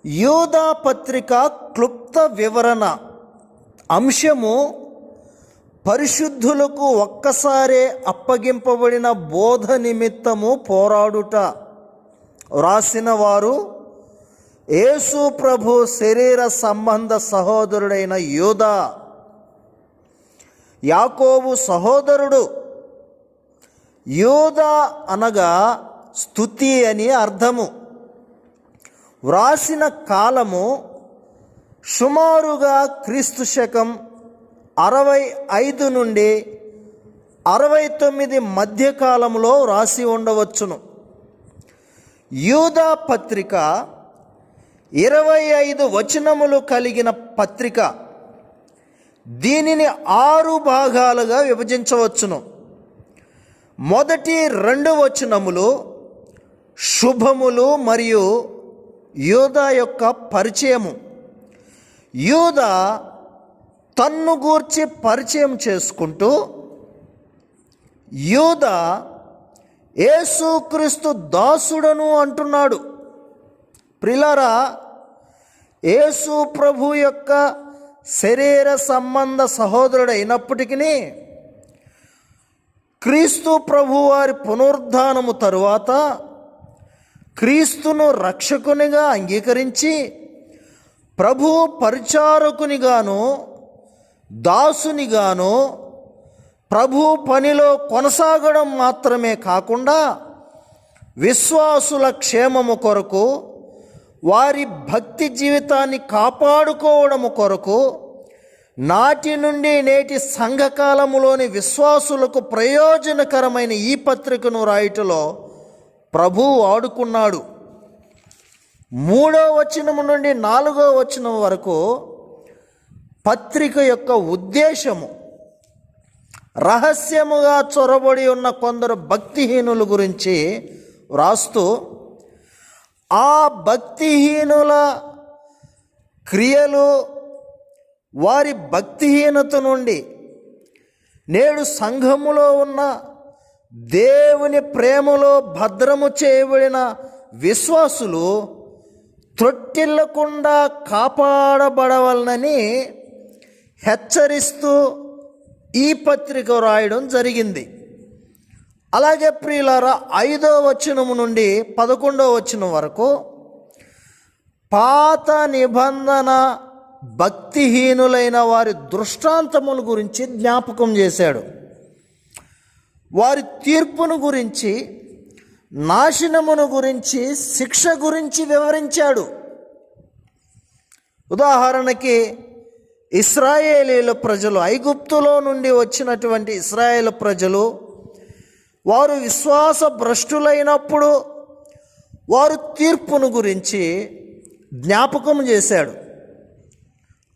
యూదా పత్రిక క్లుప్త వివరణ. అంశము: పరిశుద్ధులకు ఒక్కసారే అప్పగింపబడిన బోధ నిమిత్తము పోరాడుట. వ్రాసిన వారు యేసు ప్రభు శరీర సంబంధ సహోదరుడైన యూదా, యాకోబు సహోదరుడు. యూదా అనగా స్తుతి అని అర్థము. వ్రాసిన కాలము సుమారుగా క్రీస్తు శకం 65 నుండి 69 మధ్యకాలంలో వ్రాసి ఉండవచ్చును. యూదా పత్రిక 25 వచనములు కలిగిన పత్రిక. దీనిని 6 భాగాలుగా విభజించవచ్చును. మొదటి 2 వచనములు శుభములు మరియు యూదా యొక్క పరిచయము. యూదా తన్ను గూర్చి పరిచయం చేసుకుంటూ యూదా యేసుక్రీస్తు దాసుడను అంటున్నాడు. ప్రియులారా, యేసు ప్రభు యొక్క శరీర సంబంధ సహోదరుడు అయినప్పటికీ క్రీస్తు ప్రభు వారి పునరుద్ధానము తరువాత క్రీస్తును రక్షకునిగా అంగీకరించి ప్రభు పరిచారకునిగాను దాసునిగాను ప్రభు పనిలో కొనసాగడం మాత్రమే కాకుండా విశ్వాసుల క్షేమము కొరకు, వారి భక్తి జీవితాన్ని కాపాడుకోవడము కొరకు నాటి నుండి నేటి సంఘకాలములోని విశ్వాసులకు ప్రయోజనకరమైన ఈ పత్రికను రాయుటలో ప్రభువు వాడుకున్నాడు. 3వ వచనము నుండి 4వ వచనం వరకు పత్రిక యొక్క ఉద్దేశము రహస్యముగా చొరబడి ఉన్న కొందరు భక్తిహీనుల గురించి వ్రాస్తూ, ఆ భక్తిహీనుల క్రియలు, వారి భక్తిహీనత నుండి నేడు సంఘములో ఉన్న దేవుని ప్రేమలో భద్రము చేయబడిన విశ్వాసులు త్రొట్టిల్లకుండా కాపాడబడవలనని హెచ్చరిస్తూ ఈ పత్రిక రాయడం జరిగింది. అలాగే ప్రియులారా, 5వ వచనము నుండి 11వ వచనం వరకు పాత నిబంధన భక్తిహీనులైన వారి దృష్టాంతముల గురించి జ్ఞాపకం చేశాడు. వారి తీర్పును గురించి, నాశనమును గురించి, శిక్ష గురించి వివరించాడు. ఉదాహరణకి ఇశ్రాయేలీల ప్రజలు, ఐగుప్తులో నుండి వచ్చినటువంటి ఇశ్రాయేలు ప్రజలు, వారు విశ్వాస భ్రష్టులైనప్పుడు వారు తీర్పును గురించి జ్ఞాపకం చేశాడు.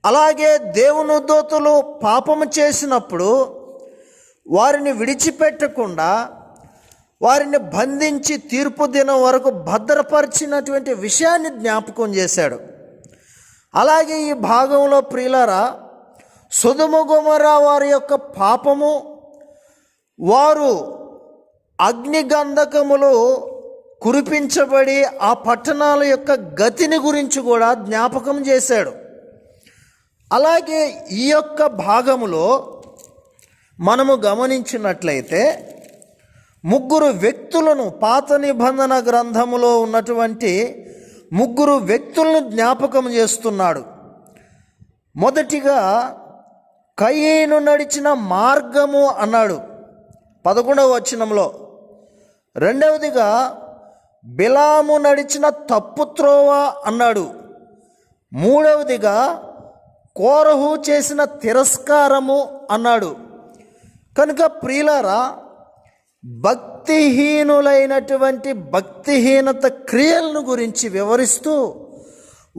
అలాగే దేవుని దూతలు పాపము చేసినప్పుడు వారిని విడిచిపెట్టకుండా వారిని బంధించి తీర్పు దినం వరకు భద్రపరిచినటువంటి విషయాన్ని జ్ఞాపకం చేశాడు. అలాగే ఈ భాగంలో ప్రియులారా, సొదొమ గొమొర్రా వారి యొక్క పాపము, వారు అగ్నిగంధకములు కురిపించబడి ఆ పట్టణాల యొక్క గతిని గురించి కూడా జ్ఞాపకం చేశాడు. అలాగే ఈ యొక్క భాగములో మనము గమనించినట్లయితే 3 వ్యక్తులను, పాత నిబంధన గ్రంథములో ఉన్నటువంటి 3 వ్యక్తులను జ్ఞాపకం చేస్తున్నాడు. మొదటిగా కయీను నడిచిన మార్గము అన్నాడు 11వ వచనంలో. రెండవదిగా బిలాము నడిచిన తప్పు త్రోవ అన్నాడు. మూడవదిగా కోరహు చేసిన తిరస్కారము అన్నాడు. కనుక ప్రియులారా, భక్తిహీనులైనటువంటి భక్తిహీనత క్రియలను గురించి వివరిస్తూ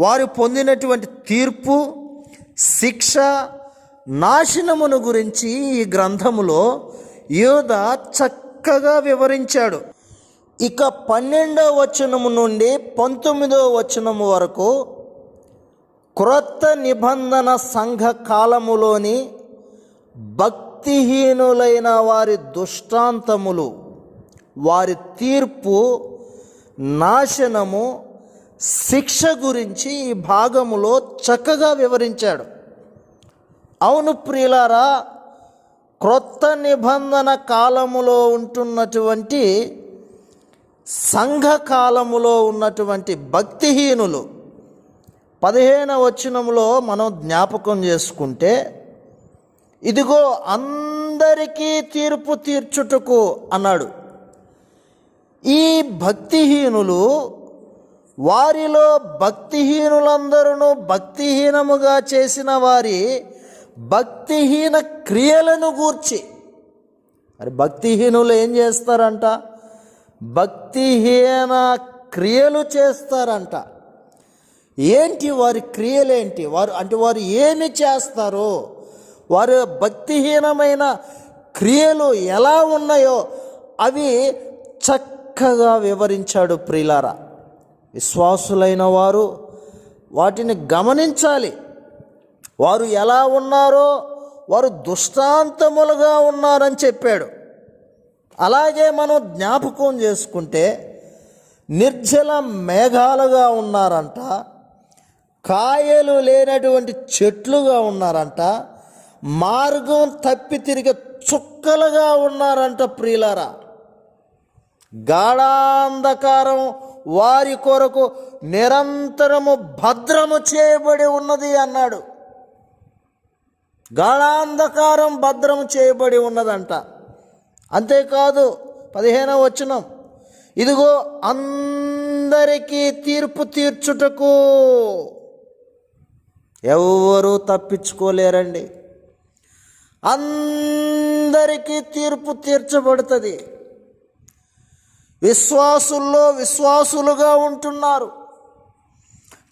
వారు పొందినటువంటి తీర్పు, శిక్ష, నాశనమును గురించి ఈ గ్రంథములో యూదా చక్కగా వివరించాడు. ఇక 12వ వచనము నుండి 19వ వచనము వరకు క్రొత్త నిబంధన సంఘ కాలములోని భక్తిహీనులైన వారి దృష్టాంతములు, వారి తీర్పు, నాశనము, శిక్ష గురించి ఈ భాగములో చక్కగా వివరించాడు. అవును ప్రియులారా, క్రొత్త నిబంధన కాలములో ఉంటున్నటువంటి సంఘ కాలములో ఉన్నటువంటి భక్తిహీనులు 15వ వచనములో మనం జ్ఞాపకం చేసుకుంటే, ఇదిగో అందరికీ తీర్పు తీర్చుటకు అన్నాడు. ఈ భక్తిహీనులు, వారిలో భక్తిహీనులందరూ భక్తిహీనముగా చేసిన వారి భక్తిహీన క్రియలను గూర్చి, మరి భక్తిహీనులు ఏం చేస్తారంట? భక్తిహీన క్రియలు చేస్తారంట. ఏంటి వారి క్రియలేంటి? వారు ఏమి చేస్తారో, వారి భక్తిహీనమైన క్రియలు ఎలా ఉన్నాయో అవి చక్కగా వివరించాడు. ప్రియులారా, విశ్వాసులైన వారు వాటిని గమనించాలి. వారు ఎలా ఉన్నారో, వారు దుష్టాంతములుగా ఉన్నారని చెప్పాడు. అలాగే మనం జ్ఞాపకం చేసుకుంటే, నిర్జల మేఘాలుగా ఉన్నారంట, కాయలు లేనటువంటి చెట్లుగా ఉన్నారంట, మార్గం తప్పి తిరిగే చుక్కలుగా ఉన్నారంట. ప్రియులారా, గాఢాంధకారం వారి కొరకు నిరంతరము భద్రము చేయబడి ఉన్నది అన్నాడు. గాఢాంధకారం భద్రము చేయబడి ఉన్నదంట. అంతేకాదు 15వ వచనం, ఇదిగో అందరికీ తీర్పు తీర్చుటకు. ఎవరు తప్పించుకోలేరండి. అందరికీ తీర్పు తీర్చబడుతుంది. విశ్వాసుల్లో విశ్వాసులుగా ఉంటున్నారు,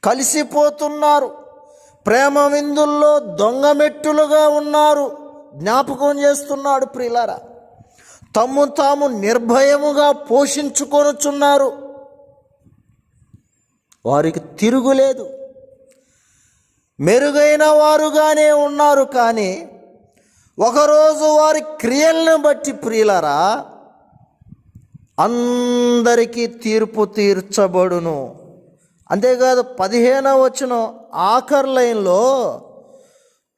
కలిసిపోతున్నారు, ప్రేమ విందుల్లో దొంగమెట్టులుగా ఉన్నారు. జ్ఞాపకం చేస్తున్నాడు ప్రియులారా. తమ్ము తాము నిర్భయముగా పోషించుకొనుచున్నారు. వారికి తిరుగులేదు. మెరుగైన వారుగానే ఉన్నారు. కానీ ఒకరోజు వారి క్రియలను బట్టి ప్రియులారా అందరికీ తీర్పు తీర్చబడును. అంతేకాదు 15వ వచనం ఆఖరి లైన్లో,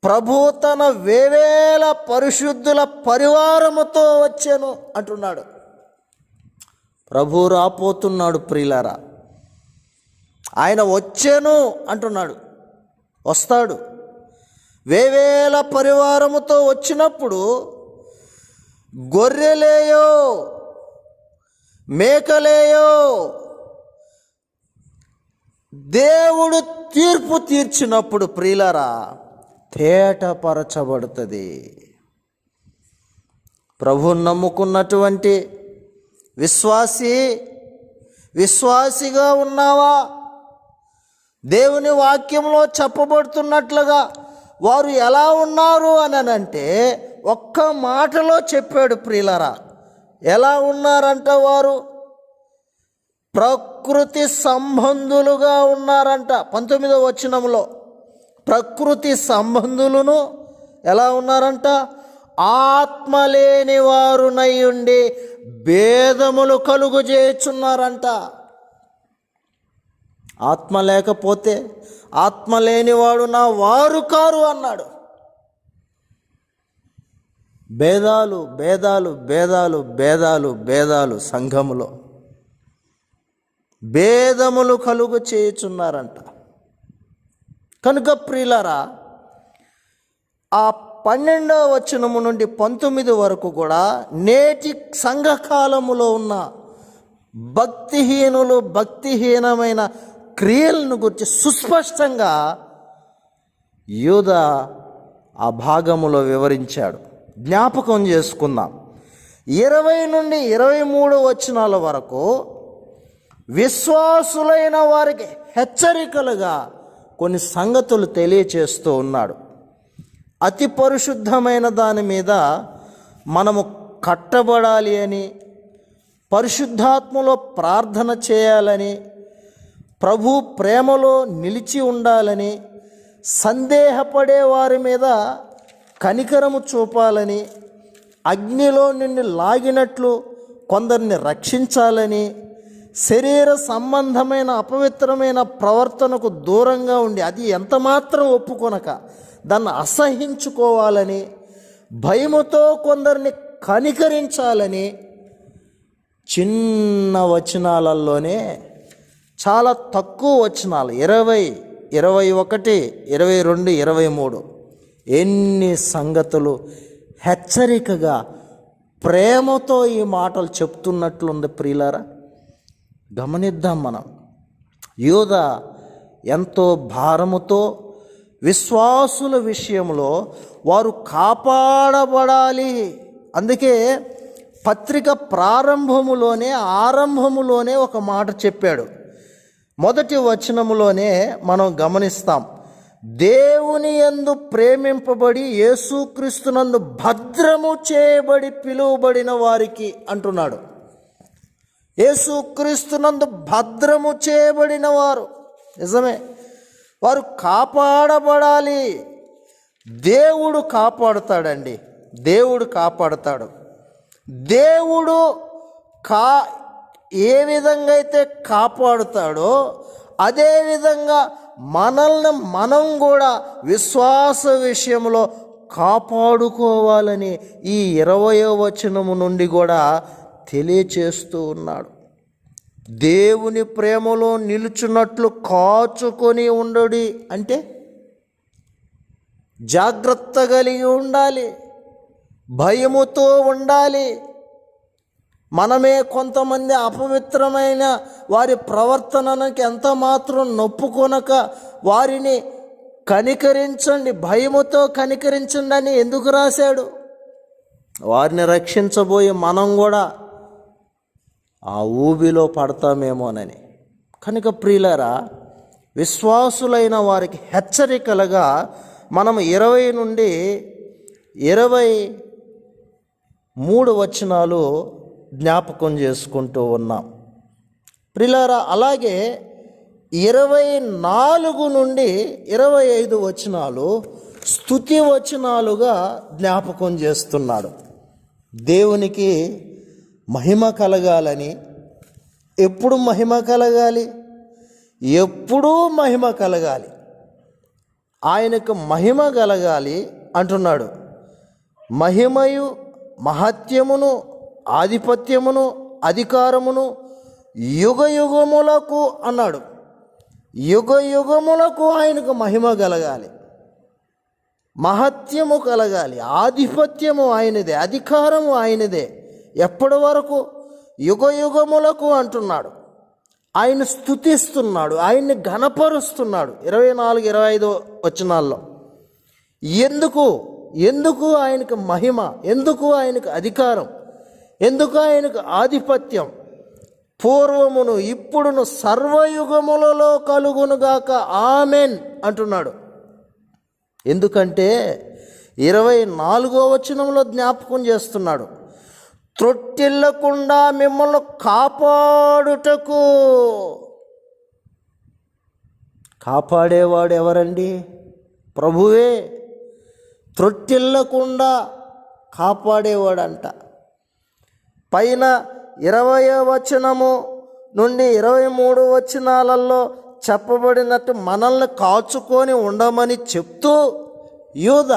ప్రభు తన వేవేల పరిశుద్ధుల పరివారముతో వచ్చెను అంటున్నాడు. ప్రభు రాపోతున్నాడు ప్రియులారా. ఆయన వచ్చెను అంటున్నాడు, వస్తాడు. వేవేల పరివారముతో వచ్చినప్పుడు గొర్రెలేయో మేకలేయో దేవుడు తీర్పు తీర్చినప్పుడు ప్రియులారా తేటపరచబడుతుంది. ప్రభువుని నమ్ముకున్నటువంటి విశ్వాసిగా ఉన్నావా? దేవుని వాక్యంలో చెప్పబడుతున్నట్లుగా వారు ఎలా ఉన్నారు అని అంటే ఒక్క మాటలో చెప్పాడు ప్రియులారా. ఎలా ఉన్నారంట? వారు ప్రకృతి సంబంధులుగా ఉన్నారంట. 19వ వచనంలో ప్రకృతి సంబంధులను ఎలా ఉన్నారంట? ఆత్మ లేని వారునై ఉండి భేదములు కలుగు చేయుచున్నారంట. ఆత్మ లేకపోతే ఆత్మ లేనివాడు నా వారు కారు అన్నాడు. భేదాలు భేదాలు భేదాలు భేదాలు భేదాలు సంఘములో భేదములు కలుగు చేయుచున్నారంట. కనుక ప్రియులారా, ఆ 12వ వచనము నుండి 19 వరకు కూడా నేటి సంఘకాలములో ఉన్న భక్తిహీనులు భక్తిహీనమైన క్రియలను గురించి సుస్పష్టంగా యూదా ఆ భాగములో వివరించాడు. జ్ఞాపకం చేసుకుందాం. 20 నుండి 23 వచనాల వరకు విశ్వాసులైన వారికి హెచ్చరికలుగా కొన్ని సంగతులు తెలియచేస్తూ ఉన్నాడు. అతి పరిశుద్ధమైన దాని మీద మనము కట్టబడాలి అని, పరిశుద్ధాత్మలో ప్రార్థన చేయాలని, ప్రభు ప్రేమలో నిలిచి ఉండాలని, సందేహపడే వారి మీద కనికరము చూపాలని, అగ్నిలో నిన్ను లాగినట్లు కొందరిని రక్షించాలని, శరీర సంబంధమైన అపవిత్రమైన ప్రవర్తనకు దూరంగా ఉండి అది ఎంత మాత్రం ఒప్పుకొనక దాన్ని అసహించుకోవాలని, భయముతో కొందరిని కనికరించాలని చిన్న వచనాలలోనే, చాలా తక్కువ వచనాలు 20, 21, 22, 23 ఎన్ని సంగతులు హెచ్చరికగా ప్రేమతో ఈ మాటలు చెప్తున్నట్లుంది ప్రియులారా. గమనిద్దాం మనం. యూద ఎంతో భారముతో విశ్వాసుల విషయంలో వారు కాపాడబడాలి. అందుకే పత్రిక ఆరంభములోనే ఒక మాట చెప్పాడు. మొదటి వచనములోనే మనం గమనిస్తాం, దేవుని యందు ప్రేమింపబడి యేసుక్రీస్తునందు భద్రము చేయబడి పిలువబడిన వారికి అంటున్నాడు. యేసుక్రీస్తునందు భద్రము చేయబడిన వారు, నిజమే, వారు కాపాడబడాలి. దేవుడు కాపాడుతాడండి. దేవుడు కాపాడుతాడు. దేవుడు ఏ విధంగా అయితే కాపాడుతాడో అదేవిధంగా మనం కూడా విశ్వాస విషయంలో కాపాడుకోవాలని ఈ 20వ వచనము నుండి కూడా తెలియచేస్తూ ఉన్నాడు. దేవుని ప్రేమలో నిలుచున్నట్లు కాచుకొని ఉండడి అంటే జాగ్రత్త కలిగి ఉండాలి, భయముతో ఉండాలి. మనమే కొంతమంది అపవిత్రమైన వారి ప్రవర్తనకి ఎంత మాత్రం నొప్పుకొనక వారిని కనికరించండి, భయముతో కనికరించండి అని ఎందుకు రాశాడు? వారిని రక్షించబోయి మనం కూడా ఆ ఊబిలో పడతామేమోనని. కనుక ప్రియులారా, విశ్వాసులైన వారికి హెచ్చరికలుగా మనం 20 నుండి 23 వచనాలు జ్ఞాపకం చేసుకుంటూ ఉన్నాం ప్రియులారా. అలాగే 24 నుండి 25 వచనాలు స్తుతి వచనాలుగా జ్ఞాపకం చేస్తున్నాడు. దేవునికి మహిమ కలగాలని. ఎప్పుడు మహిమ కలగాలి? ఎప్పుడూ మహిమ కలగాలి. ఆయనకు మహిమ కలగాలి అంటున్నాడు. మహిమయు మహత్యమును ఆధిపత్యమును అధికారమును యుగయుగములకు అన్నాడు. యుగయుగములకు ఆయనకు మహిమ కలగాలి, మహత్యము కలగాలి, ఆధిపత్యము ఆయనదే, అధికారము ఆయనదే. ఎప్పటి వరకు? యుగయుగములకు అంటున్నాడు. ఆయన స్తుతిస్తున్నాడు, ఆయన్ని ఘనపరుస్తున్నాడు. 24, 25 వచనాల్లో ఎందుకు ఆయనకు మహిమ, ఎందుకు ఆయనకు అధికారం, ఎందుకు ఆయనకు ఆధిపత్యం? పూర్వమును ఇప్పుడును సర్వయుగములలో కలుగునుగాక ఆమెన్ అంటున్నాడు. ఎందుకంటే 24వ వచనంలో జ్ఞాపకం చేస్తున్నాడు, త్రొట్టిల్లకుండా మిమ్మల్ని కాపాడుటకు. కాపాడేవాడు ఎవరండి? ప్రభువే. త్రొట్టిల్లకుండా కాపాడేవాడంట. పైన 20వ వచనము నుండి 23 వచనాలలో చెప్పబడినట్టు మనల్ని కాచుకొని ఉండమని చెప్తూ యూద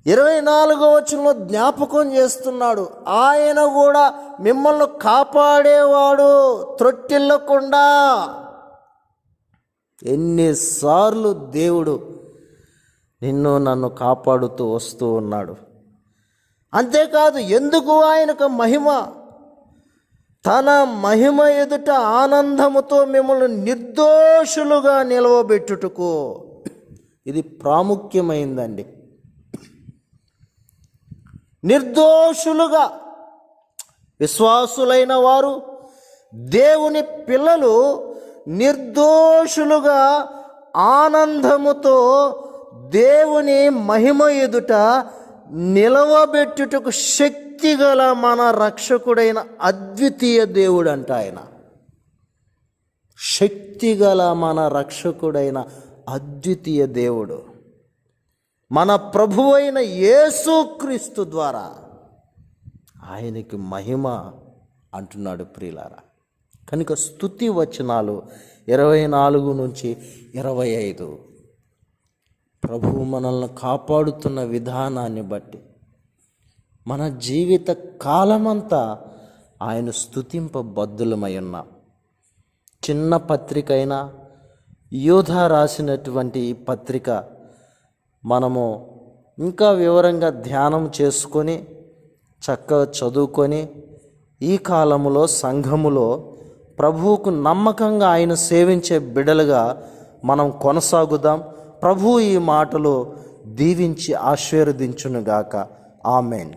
24వ వచనంలో జ్ఞాపకం చేస్తున్నాడు, ఆయన కూడా మిమ్మల్ని కాపాడేవాడు త్రొట్టిల్లకుండా. ఎన్నిసార్లు దేవుడు నిన్ను నన్ను కాపాడుతూ వస్తూ ఉన్నాడు. అంతేకాదు, ఎందుకు ఆయనకు మహిమ? తన మహిమ ఎదుట ఆనందముతో మిమ్మల్ని నిర్దోషులుగా నిలవబెట్టుటకు. ఇది ప్రాముఖ్యమైందండి. నిర్దోషులుగా విశ్వాసులైన వారు, దేవుని పిల్లలు నిర్దోషులుగా ఆనందముతో దేవుని మహిమ ఎదుట నిలవబెట్టుటకు శక్తిగల మన రక్షకుడైన అద్వితీయ దేవుడు అంట. ఆయన శక్తిగల మన రక్షకుడైన అద్వితీయ దేవుడు, మన ప్రభువైన యేసుక్రీస్తు ద్వారా ఆయనకి మహిమ అంటున్నాడు ప్రియులారా. కనుక స్తుతి వచనాలు 24 నుంచి 25 ప్రభువు మనల్ని కాపాడుతున్న విధానాన్ని బట్టి మన జీవిత కాలమంతా ఆయన స్తుతింపబద్ధులమై ఉన్నాం. చిన్న పత్రిక అయినా యోధా రాసినటువంటి ఈ పత్రిక మనము ఇంకా వివరంగా ధ్యానం చేసుకొని చక్కగా చదువుకొని ఈ కాలములో సంఘములో ప్రభువుకు నమ్మకంగా ఆయన సేవించే బిడ్డలుగా మనం కొనసాగుదాం. ప్రభువు ఈ మాటలు దీవించి ఆశీర్వదించునుగాక. ఆమేన్.